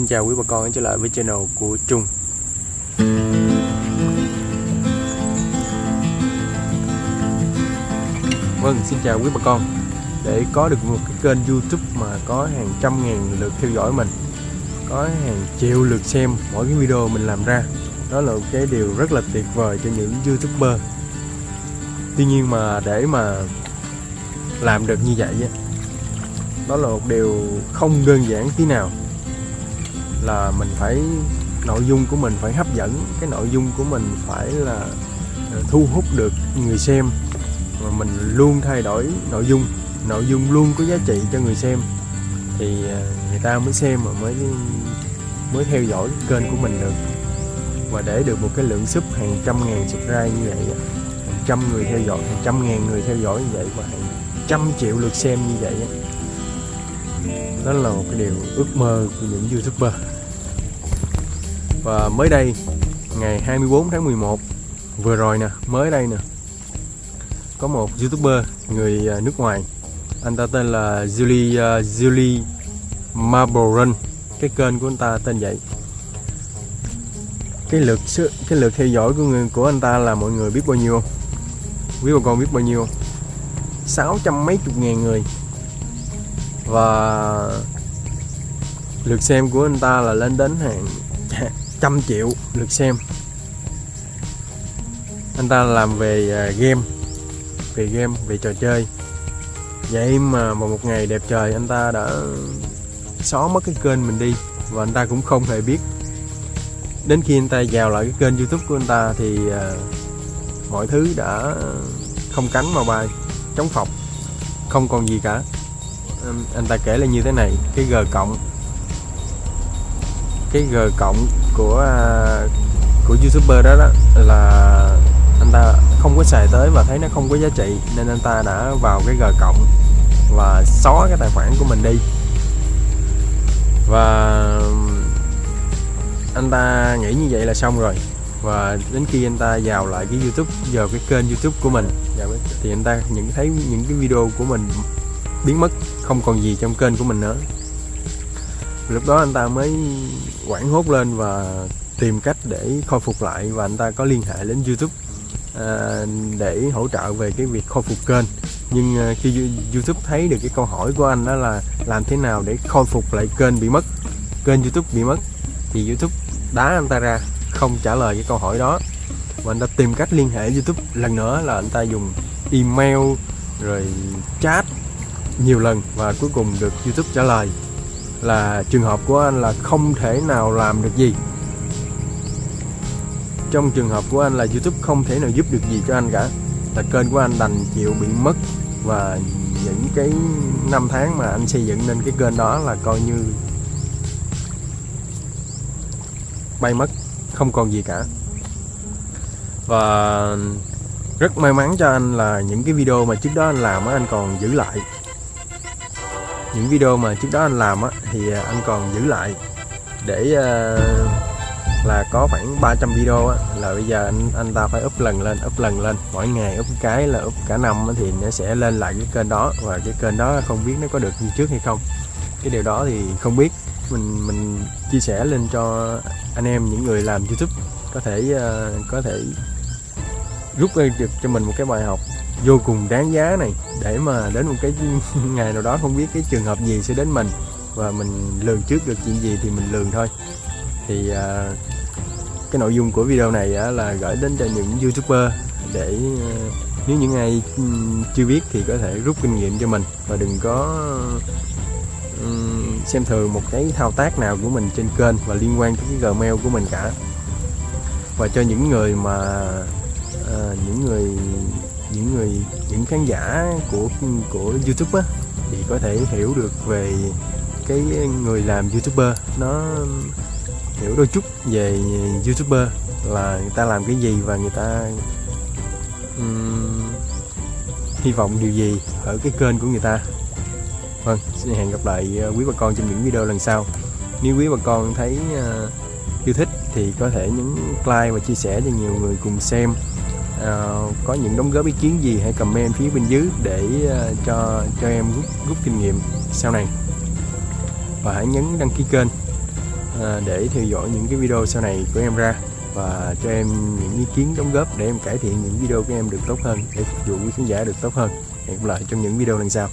Xin chào quý bà con đã trở lại với channel của Trung. Vâng, xin chào quý bà con. Để có được một cái kênh YouTube mà có hàng trăm ngàn lượt theo dõi mình, có hàng triệu lượt xem mỗi cái video mình làm ra, đó là một cái điều rất là tuyệt vời cho những YouTuber. Tuy nhiên mà để mà làm được như vậy đó là một điều không đơn giản tí nào. Là mình phải, nội dung của mình phải hấp dẫn, cái nội dung của mình phải là thu hút được người xem, mà mình luôn thay đổi nội dung luôn có giá trị cho người xem thì người ta mới xem mà mới theo dõi kênh của mình được. Và để được một cái lượng sub hàng trăm ngàn subscribe như vậy, hàng trăm người theo dõi, hàng trăm ngàn người theo dõi như vậy và hàng trăm triệu lượt xem như vậy, đó là một cái điều ước mơ của những YouTuber. Và mới đây, ngày 24 tháng 11 vừa rồi nè, mới đây nè, có một YouTuber người nước ngoài, anh ta tên là Julie Marlborough. Cái kênh của anh ta tên vậy. Cái lượt theo dõi của anh ta là mọi người biết bao nhiêu không? Quý bà con biết bao nhiêu không? 600 mấy chục ngàn người. Và lượt xem của anh ta là lên đến hàng trăm triệu lượt xem. Anh ta làm về game, về trò chơi. Vậy mà vào một ngày đẹp trời anh ta đã xóa mất cái kênh mình đi, và anh ta cũng không hề biết. Đến khi anh ta vào lại cái kênh YouTube của anh ta thì mọi thứ đã không cánh mà bay, trống phọc, không còn gì cả. Anh ta kể là như thế này: cái G cộng của YouTuber đó là anh ta không có xài tới và thấy nó không có giá trị, nên anh ta đã vào cái G cộng và xóa cái tài khoản của mình đi. Và anh ta nghĩ như vậy là xong rồi. Và đến khi anh ta vào lại cái YouTube, vào cái kênh YouTube của mình, thì anh ta thấy những cái video của mình biến mất, không còn gì trong kênh của mình nữa. Lúc đó anh ta mới hoảng hốt lên và tìm cách để khôi phục lại, và anh ta có liên hệ đến YouTube để hỗ trợ về cái việc khôi phục kênh. Nhưng khi YouTube thấy được cái câu hỏi của anh, đó là làm thế nào để khôi phục lại kênh YouTube bị mất, thì YouTube đá anh ta ra, không trả lời cái câu hỏi đó. Và anh ta tìm cách liên hệ YouTube lần nữa, là anh ta dùng email rồi chat nhiều lần, và cuối cùng được YouTube trả lời là trường hợp của anh là không thể nào làm được gì. Trong trường hợp của anh là YouTube không thể nào giúp được gì cho anh cả, là kênh của anh đành chịu bị mất, và những cái năm tháng mà anh xây dựng nên cái kênh đó là coi như bay mất, không còn gì cả. Và rất may mắn cho anh là những cái video mà trước đó anh làm anh còn giữ lại. Những video mà trước đó anh làm thì anh còn giữ lại để là có khoảng 300 video là bây giờ anh ta phải up lần lên, mỗi ngày up cái là up cả năm thì nó sẽ lên lại cái kênh đó. Và cái kênh đó không biết nó có được như trước hay không, cái điều đó thì không biết. Mình chia sẻ lên cho anh em những người làm YouTube có thể rút ra được cho mình một cái bài học vô cùng đáng giá này, để mà đến một cái ngày nào đó không biết cái trường hợp gì sẽ đến mình, và mình lường trước được chuyện gì thì mình lường thôi. Thì cái nội dung của video này là gửi đến cho những YouTuber để nếu những ai chưa biết thì có thể rút kinh nghiệm cho mình, và đừng có xem thường một cái thao tác nào của mình trên kênh và liên quan tới cái Gmail của mình cả. Và cho những người mà những khán giả của YouTube thì có thể hiểu được về cái người làm YouTuber, nó hiểu đôi chút về YouTuber là người ta làm cái gì và người ta hy vọng điều gì ở cái kênh của người ta. Vâng, xin hẹn gặp lại quý bà con trong những video lần sau. Nếu quý bà con thấy yêu thích thì có thể nhấn like và chia sẻ cho nhiều người cùng xem. Có những đóng góp ý kiến gì hãy comment phía bên dưới để cho em rút kinh nghiệm sau này. Và hãy nhấn đăng ký kênh để theo dõi những cái video sau này của em ra, và cho em những ý kiến đóng góp để em cải thiện những video của em được tốt hơn, để phục vụ quý khán giả được tốt hơn. Hẹn gặp lại trong những video lần sau.